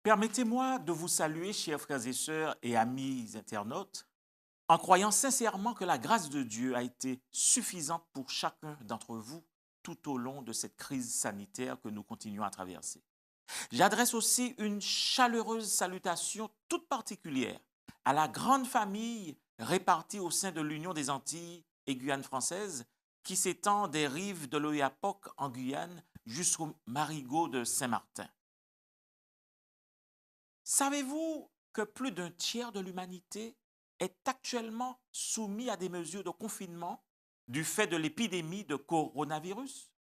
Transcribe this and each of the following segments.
Permettez-moi de vous saluer, chers frères et sœurs et amis internautes, en croyant sincèrement que la grâce de Dieu a été suffisante pour chacun d'entre vous tout au long de cette crise sanitaire que nous continuons à traverser. J'adresse aussi une chaleureuse salutation toute particulière à la grande famille répartie au sein de l'Union des Antilles et Guyane française qui s'étend des rives de l'Oyapock en Guyane jusqu'au marigot de Saint-Martin. Savez-vous que plus d'un tiers de l'humanité est actuellement soumis à des mesures de confinement du fait de l'épidémie de coronavirus?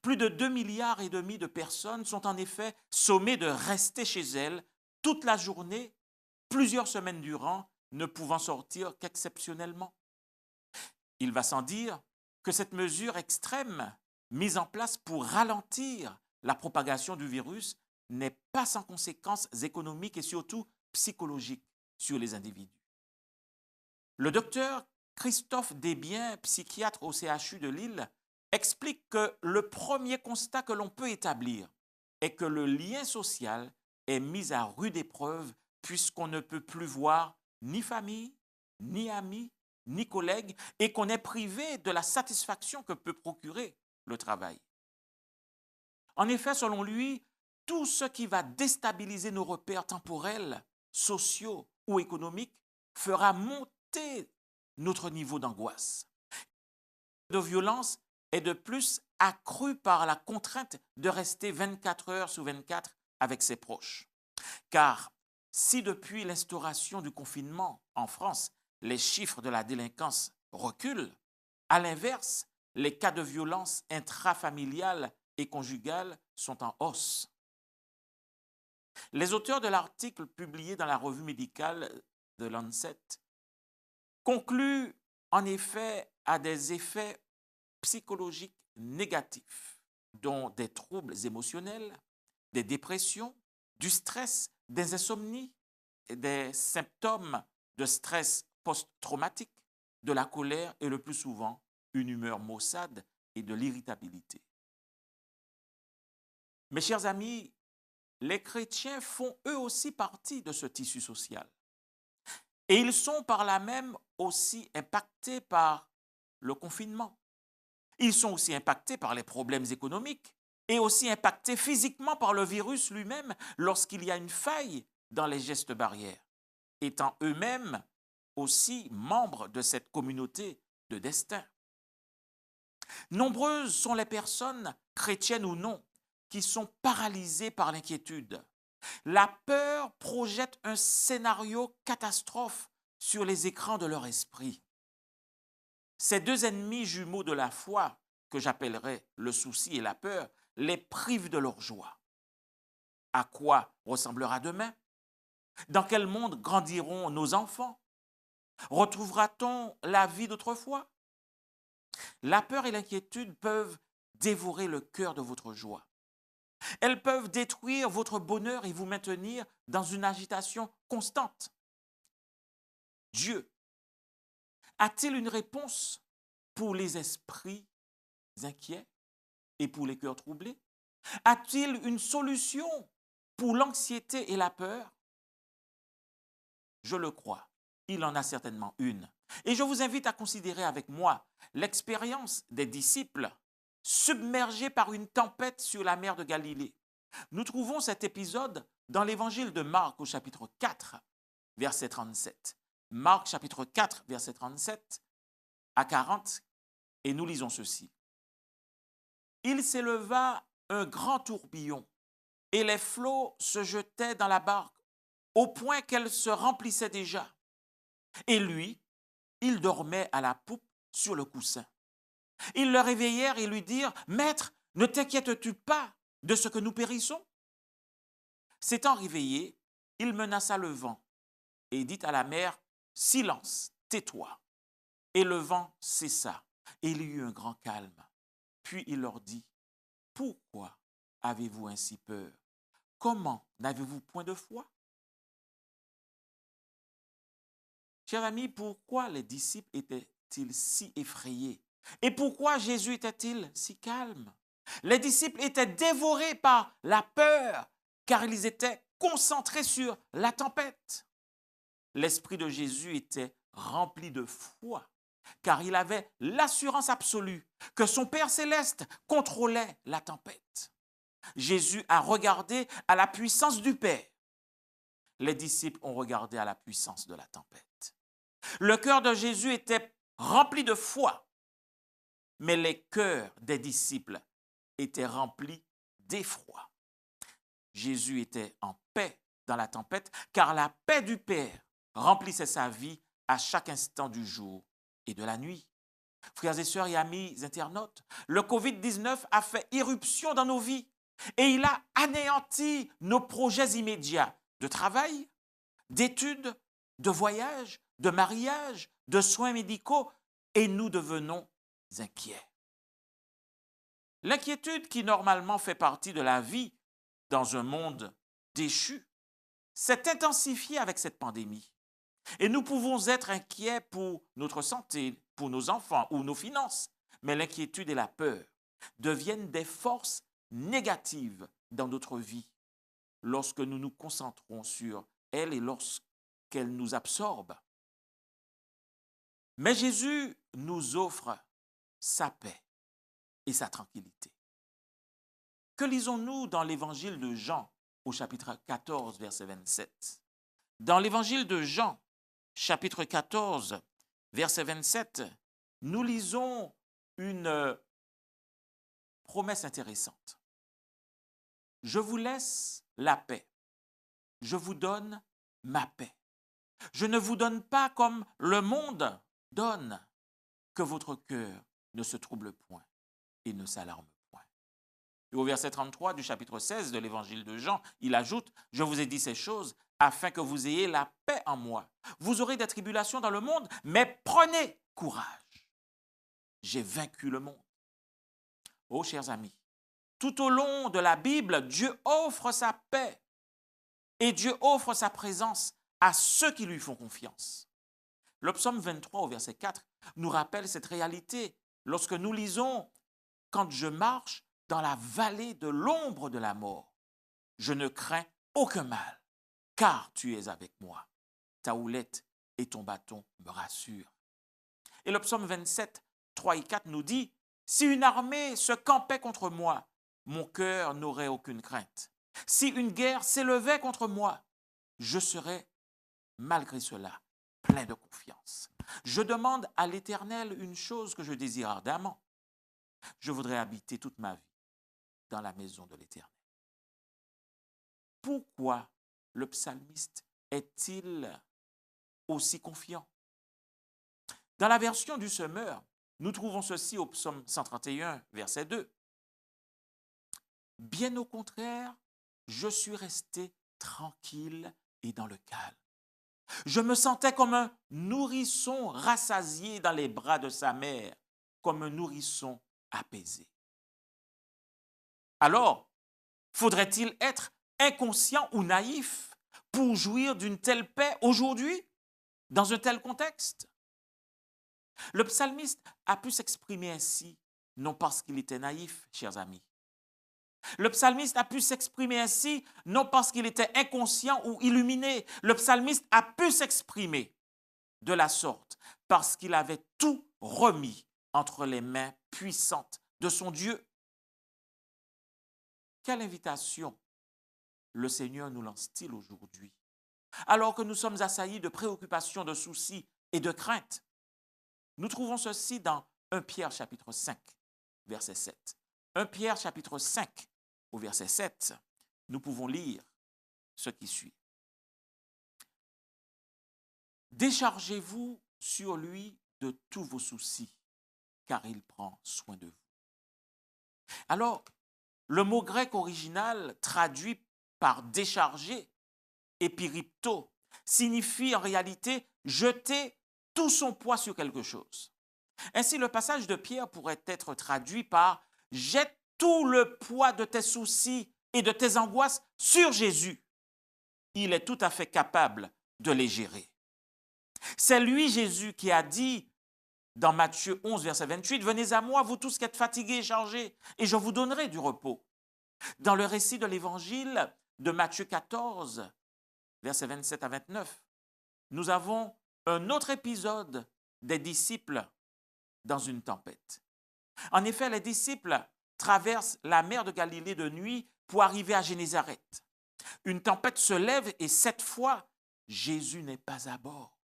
Plus de 2,5 milliards de personnes sont en effet sommées de rester chez elles toute la journée, plusieurs semaines durant, ne pouvant sortir qu'exceptionnellement. Il va sans dire que cette mesure extrême, mise en place pour ralentir la propagation du virus, n'est pas sans conséquences économiques et surtout psychologiques sur les individus. Le docteur Christophe Desbiens, psychiatre au CHU de Lille, explique que le premier constat que l'on peut établir est que le lien social est mis à rude épreuve puisqu'on ne peut plus voir ni famille, ni amis, ni collègues et qu'on est privé de la satisfaction que peut procurer le travail. En effet, selon lui, tout ce qui va déstabiliser nos repères temporels, sociaux ou économiques fera monter notre niveau d'angoisse. De violence est de plus accru par la contrainte de rester 24 heures sur 24 avec ses proches. Car si depuis l'instauration du confinement en France, les chiffres de la délinquance reculent, à l'inverse, les cas de violence intrafamiliale et conjugale sont en hausse. Les auteurs de l'article publié dans la revue médicale de Lancet concluent en effet à des effets psychologiques négatifs, dont des troubles émotionnels, des dépressions, du stress, des insomnies, des symptômes de stress post-traumatique, de la colère et le plus souvent une humeur maussade et de l'irritabilité. Mes chers amis, les chrétiens font eux aussi partie de ce tissu social. Et ils sont par là même aussi impactés par le confinement. Ils sont aussi impactés par les problèmes économiques et aussi impactés physiquement par le virus lui-même lorsqu'il y a une faille dans les gestes barrières, étant eux-mêmes aussi membres de cette communauté de destin. Nombreuses sont les personnes, chrétiennes ou non, qui sont paralysées par l'inquiétude. La peur projette un scénario catastrophe sur les écrans de leur esprit. Ces deux ennemis jumeaux de la foi, que j'appellerais le souci et la peur, les privent de leur joie. À quoi ressemblera demain? Dans quel monde grandiront nos enfants? Retrouvera-t-on la vie d'autrefois? La peur et l'inquiétude peuvent dévorer le cœur de votre joie. Elles peuvent détruire votre bonheur et vous maintenir dans une agitation constante. Dieu a-t-il une réponse pour les esprits inquiets et pour les cœurs troublés? A-t-il une solution pour l'anxiété et la peur? Je le crois, il en a certainement une. Et je vous invite à considérer avec moi l'expérience des disciples submergés par une tempête sur la mer de Galilée. Nous trouvons cet épisode dans l'évangile de Marc au chapitre 4, verset 37. Marc chapitre 4, verset 37 à 40, et nous lisons ceci. Il s'éleva un grand tourbillon, et les flots se jetaient dans la barque, au point qu'elle se remplissait déjà. Et lui, il dormait à la poupe sur le coussin. Ils le réveillèrent et lui dirent, « Maître, ne t'inquiètes-tu pas de ce que nous périssons ?» S'étant réveillé, il menaça le vent et dit à la mer, « Silence, tais-toi. » Et le vent cessa, et il y eut un grand calme. Puis il leur dit, « Pourquoi avez-vous ainsi peur? Comment n'avez-vous point de foi? » Chers amis, pourquoi les disciples étaient-ils si effrayés? Et pourquoi Jésus était-il si calme? Les disciples étaient dévorés par la peur, car ils étaient concentré sur la tempête. L'esprit de Jésus était rempli de foi, car il avait l'assurance absolue que son Père céleste contrôlait la tempête. Jésus a regardé à la puissance du Père. Les disciples ont regardé à la puissance de la tempête. Le cœur de Jésus était rempli de foi, mais les cœurs des disciples étaient remplis d'effroi. Jésus était en paix dans la tempête, car la paix du Père remplissait sa vie à chaque instant du jour et de la nuit. Frères et sœurs et amis internautes, le Covid-19 a fait irruption dans nos vies et il a anéanti nos projets immédiats de travail, d'études, de voyage, de mariage, de soins médicaux, et nous devenons inquiets. L'inquiétude qui normalement fait partie de la vie dans un monde déchu s'est intensifiée avec cette pandémie. Et nous pouvons être inquiets pour notre santé, pour nos enfants ou nos finances, mais l'inquiétude et la peur deviennent des forces négatives dans notre vie lorsque nous nous concentrons sur elles et lorsqu'elles nous absorbent. Mais Jésus nous offre sa paix et sa tranquillité. Que lisons-nous dans l'évangile de Jean au chapitre 14, verset 27? Dans l'évangile de Jean, chapitre 14, verset 27, nous lisons une promesse intéressante. Je vous laisse la paix. Je vous donne ma paix. Je ne vous donne pas comme le monde donne, que votre cœur ne se trouble point et ne s'alarme point. Et au verset 33 du chapitre 16 de l'évangile de Jean, il ajoute, « Je vous ai dit ces choses afin que vous ayez la paix en moi. Vous aurez des tribulations dans le monde, mais prenez courage. J'ai vaincu le monde. » Oh, chers amis, tout au long de la Bible, Dieu offre sa paix et Dieu offre sa présence à ceux qui lui font confiance. Le psaume 23 au verset 4 nous rappelle cette réalité lorsque nous lisons « Quand je marche dans la vallée de l'ombre de la mort, je ne crains aucun mal, car tu es avec moi. Ta houlette et ton bâton me rassurent. » Et le psaume 27, 3 et 4 nous dit « Si une armée se campait contre moi, mon cœur n'aurait aucune crainte. Si une guerre s'élevait contre moi, je serais, malgré cela, plein de confiance. Je demande à l'Éternel une chose que je désire ardemment. Je voudrais habiter toute ma vie dans la maison de l'Éternel. » Pourquoi le psalmiste est-il aussi confiant? Dans la version du Semeur, nous trouvons ceci au psaume 131, verset 2. « Bien au contraire, je suis resté tranquille et dans le calme. Je me sentais comme un nourrisson rassasié dans les bras de sa mère, comme un nourrisson apaisé. » Alors, faudrait-il être inconscient ou naïf pour jouir d'une telle paix aujourd'hui, dans un tel contexte? Le psalmiste a pu s'exprimer ainsi, non parce qu'il était naïf, chers amis. Le psalmiste a pu s'exprimer ainsi, non parce qu'il était inconscient ou illuminé. Le psalmiste a pu s'exprimer de la sorte parce qu'il avait tout remis entre les mains puissantes de son Dieu. Quelle invitation le Seigneur nous lance-t-il aujourd'hui, alors que nous sommes assaillis de préoccupations, de soucis et de craintes? Nous trouvons ceci dans 1 Pierre chapitre 5, verset 7. 1 Pierre chapitre 5, au verset 7, nous pouvons lire ce qui suit. « Déchargez-vous sur lui de tous vos soucis, car il prend soin de vous. » Alors, le mot grec original traduit par décharger, épiripto, signifie en réalité jeter tout son poids sur quelque chose. Ainsi, le passage de Pierre pourrait être traduit par « jette tout le poids de tes soucis et de tes angoisses sur Jésus. Il est tout à fait capable de les gérer. » C'est lui, Jésus, qui a dit dans Matthieu 11, verset 28, « Venez à moi, vous tous qui êtes fatigués et chargés, et je vous donnerai du repos. » Dans le récit de l'Évangile, de Matthieu 14, versets 27 à 29, nous avons un autre épisode des disciples dans une tempête. En effet, les disciples traversent la mer de Galilée de nuit pour arriver à Génézareth. Une tempête se lève et cette fois, Jésus n'est pas à bord.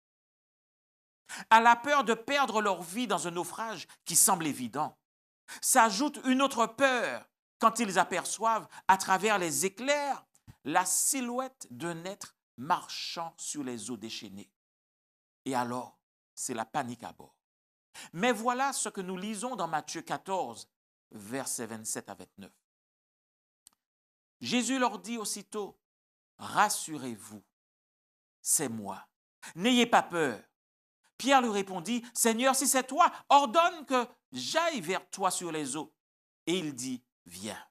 À la peur de perdre leur vie dans un naufrage qui semble évident, s'ajoute une autre peur quand ils aperçoivent à travers les éclairs la silhouette d'un être marchant sur les eaux déchaînées. Et alors, c'est la panique à bord. Mais voilà ce que nous lisons dans Matthieu 14, versets 27 à 29. Jésus leur dit aussitôt, « Rassurez-vous, c'est moi. N'ayez pas peur. » Pierre lui répondit, « Seigneur, si c'est toi, ordonne que j'aille vers toi sur les eaux. » Et il dit, « Viens. »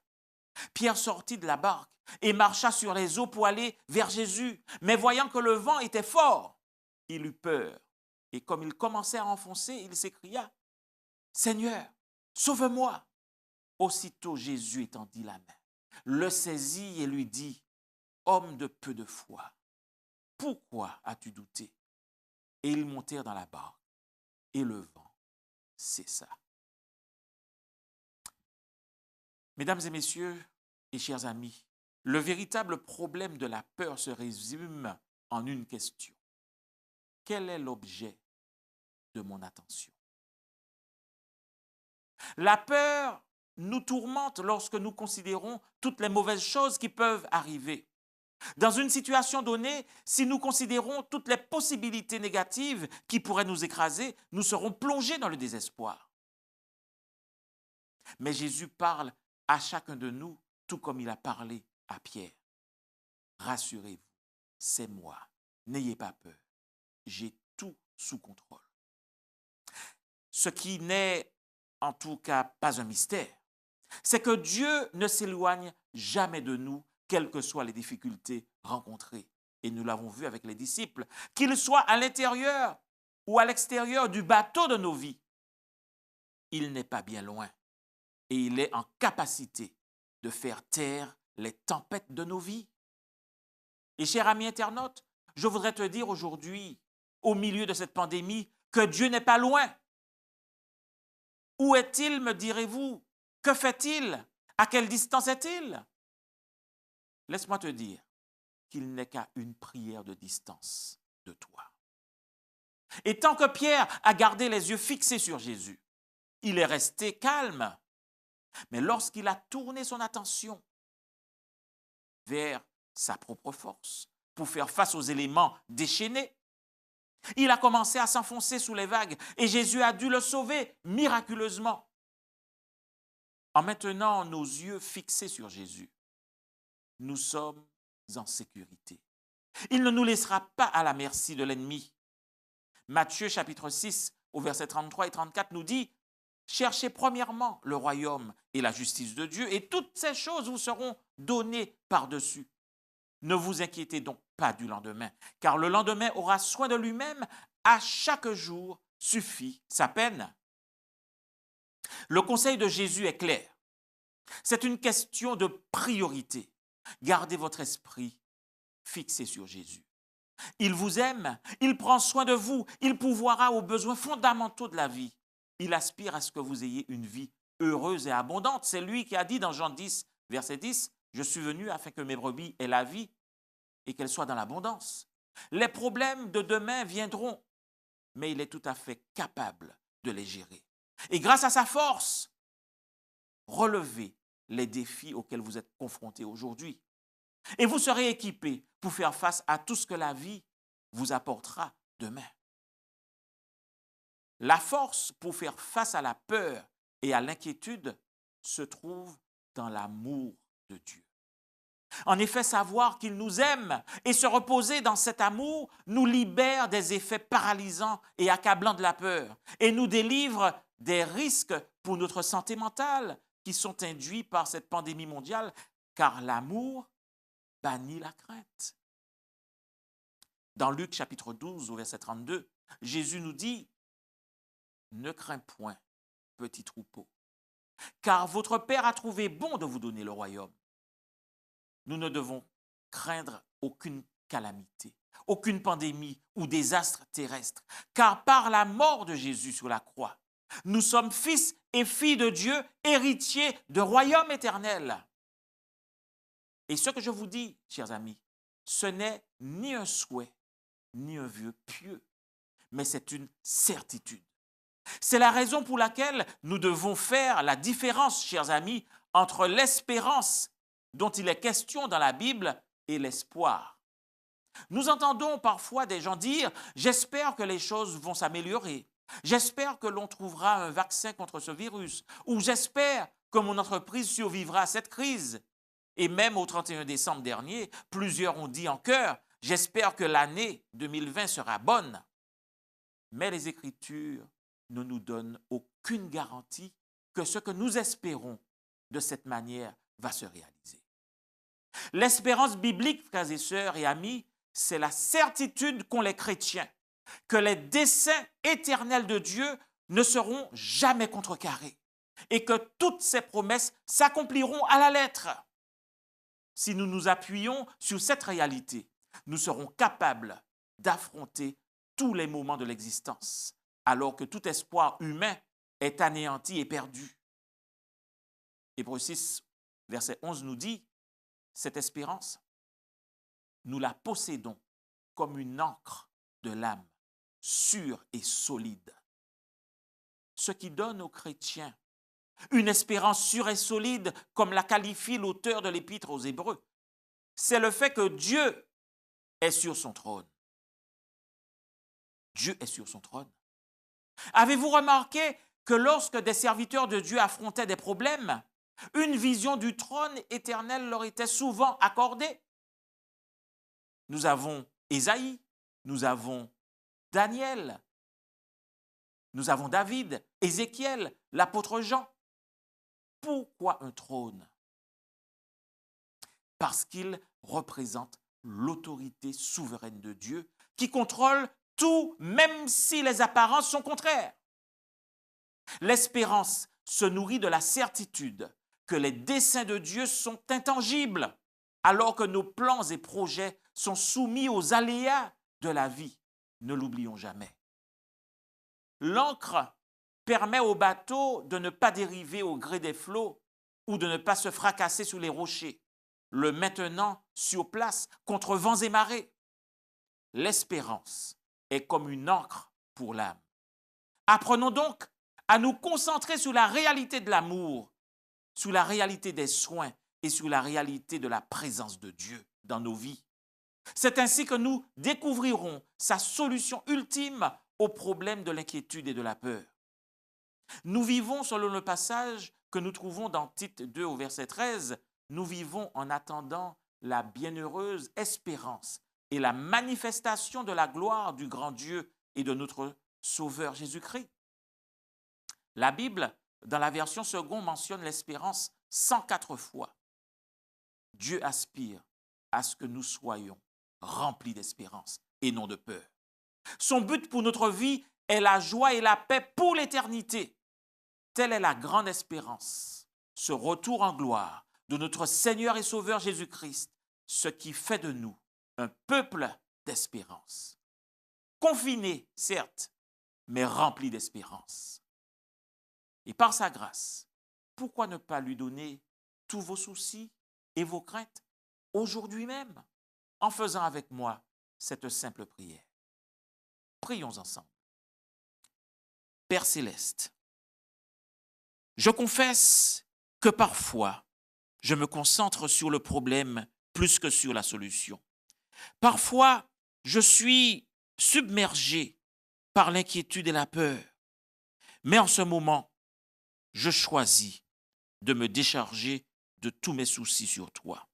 Pierre sortit de la barque et marcha sur les eaux pour aller vers Jésus. Mais voyant que le vent était fort, il eut peur. Et comme il commençait à enfoncer, il s'écria, « Seigneur, sauve-moi !» Aussitôt Jésus étendit la main, le saisit et lui dit, « Homme de peu de foi, pourquoi as-tu douté ?» Et ils montèrent dans la barque et le vent cessa. Mesdames et messieurs et chers amis, le véritable problème de la peur se résume en une question. Quel est l'objet de mon attention? La peur nous tourmente lorsque nous considérons toutes les mauvaises choses qui peuvent arriver. Dans une situation donnée, si nous considérons toutes les possibilités négatives qui pourraient nous écraser, nous serons plongés dans le désespoir. Mais Jésus parle à chacun de nous, tout comme il a parlé à Pierre. Rassurez-vous, c'est moi. N'ayez pas peur. J'ai tout sous contrôle. Ce qui n'est en tout cas pas un mystère, c'est que Dieu ne s'éloigne jamais de nous, quelles que soient les difficultés rencontrées. Et nous l'avons vu avec les disciples, qu'ils soient à l'intérieur ou à l'extérieur du bateau de nos vies. Il n'est pas bien loin et il est en capacité de faire taire les tempêtes de nos vies. Et chers amis internautes, je voudrais te dire aujourd'hui, au milieu de cette pandémie, que Dieu n'est pas loin. Où est-il, me direz-vous? Que fait-il? À quelle distance est-il? Laisse-moi te dire qu'il n'est qu'à une prière de distance de toi. Et tant que Pierre a gardé les yeux fixés sur Jésus, il est resté calme. Mais lorsqu'il a tourné son attention vers sa propre force pour faire face aux éléments déchaînés, il a commencé à s'enfoncer sous les vagues et Jésus a dû le sauver miraculeusement. En maintenant nos yeux fixés sur Jésus, nous sommes en sécurité. Il ne nous laissera pas à la merci de l'ennemi. Matthieu chapitre 6 au verset 33 et 34 nous dit « Cherchez premièrement le royaume et la justice de Dieu et toutes ces choses vous seront données par-dessus. Ne vous inquiétez donc pas du lendemain, car le lendemain aura soin de lui-même, à chaque jour suffit sa peine. » Le conseil de Jésus est clair. C'est une question de priorité. Gardez votre esprit fixé sur Jésus. Il vous aime, il prend soin de vous, il pourvoira aux besoins fondamentaux de la vie. Il aspire à ce que vous ayez une vie heureuse et abondante. C'est lui qui a dit dans Jean 10, verset 10, « Je suis venu afin que mes brebis aient la vie et qu'elles soient dans l'abondance. » Les problèmes de demain viendront, mais il est tout à fait capable de les gérer. Et grâce à sa force, relevez les défis auxquels vous êtes confrontés aujourd'hui. Et vous serez équipés pour faire face à tout ce que la vie vous apportera demain. La force pour faire face à la peur et à l'inquiétude se trouve dans l'amour de Dieu. En effet, savoir qu'il nous aime et se reposer dans cet amour nous libère des effets paralysants et accablants de la peur et nous délivre des risques pour notre santé mentale qui sont induits par cette pandémie mondiale, car l'amour bannit la crainte. Dans Luc chapitre 12 au verset 32, Jésus nous dit « Ne crains point, petit troupeau, car votre Père a trouvé bon de vous donner le royaume. » Nous ne devons craindre aucune calamité, aucune pandémie ou désastre terrestre, car par la mort de Jésus sur la croix, nous sommes fils et filles de Dieu, héritiers de royaume éternel. Et ce que je vous dis, chers amis, ce n'est ni un souhait, ni un vœu pieux, mais c'est une certitude. C'est la raison pour laquelle nous devons faire la différence, chers amis, entre l'espérance dont il est question dans la Bible et l'espoir. Nous entendons parfois des gens dire « j'espère que les choses vont s'améliorer ». J'espère que l'on trouvera un vaccin contre ce virus ou j'espère que mon entreprise survivra à cette crise. Et même au 31 décembre dernier, plusieurs ont dit en chœur « j'espère que l'année 2020 sera bonne ». Mais les Écritures ne nous donnent aucune garantie que ce que nous espérons de cette manière va se réaliser. L'espérance biblique, frères et sœurs et amis, c'est la certitude qu'ont les chrétiens que les desseins éternels de Dieu ne seront jamais contrecarrés et que toutes ses promesses s'accompliront à la lettre. Si nous nous appuyons sur cette réalité, nous serons capables d'affronter tous les moments de l'existence, alors que tout espoir humain est anéanti et perdu. Hébreux 6, verset 11 nous dit, cette espérance, nous la possédons comme une ancre de l'âme, sûre et solide. Ce qui donne aux chrétiens une espérance sûre et solide, comme la qualifie l'auteur de l'Épître aux Hébreux, c'est le fait que Dieu est sur son trône. Dieu est sur son trône. Avez-vous remarqué que lorsque des serviteurs de Dieu affrontaient des problèmes, une vision du trône éternel leur était souvent accordée? Nous avons Ésaïe, nous avons Daniel, nous avons David, Ézéchiel, l'apôtre Jean. Pourquoi un trône? Parce qu'il représente l'autorité souveraine de Dieu qui contrôle tout, même si les apparences sont contraires. L'espérance se nourrit de la certitude que les desseins de Dieu sont intangibles, alors que nos plans et projets sont soumis aux aléas de la vie. Ne l'oublions jamais. L'ancre permet au bateau de ne pas dériver au gré des flots ou de ne pas se fracasser sous les rochers, le maintenant sur place contre vents et marées. L'espérance est comme une ancre pour l'âme. Apprenons donc à nous concentrer sur la réalité de l'amour, sur la réalité des soins et sur la réalité de la présence de Dieu dans nos vies. C'est ainsi que nous découvrirons sa solution ultime aux problèmes de l'inquiétude et de la peur. Nous vivons, selon le passage que nous trouvons dans Tite 2 au verset 13, nous vivons en attendant la bienheureuse espérance et la manifestation de la gloire du grand Dieu et de notre Sauveur Jésus-Christ. La Bible, dans la version seconde, mentionne l'espérance 104 fois. Dieu aspire à ce que nous soyons remplis d'espérance et non de peur. Son but pour notre vie est la joie et la paix pour l'éternité. Telle est la grande espérance, ce retour en gloire de notre Seigneur et Sauveur Jésus-Christ, ce qui fait de nous un peuple d'espérance. Confiné, certes, mais rempli d'espérance. Et par sa grâce, pourquoi ne pas lui donner tous vos soucis et vos craintes aujourd'hui même, en faisant avec moi cette simple prière? Prions ensemble. Père céleste, je confesse que parfois, je me concentre sur le problème plus que sur la solution. Parfois, je suis submergé par l'inquiétude et la peur. Mais en ce moment, je choisis de me décharger de tous mes soucis sur toi.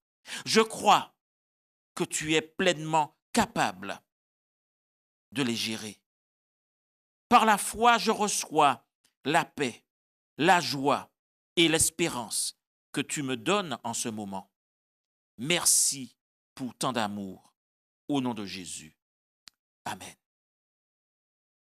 Je crois que tu es pleinement capable de les gérer. Par la foi, je reçois la paix, la joie et l'espérance que tu me donnes en ce moment. Merci pour tant d'amour. Au nom de Jésus. Amen.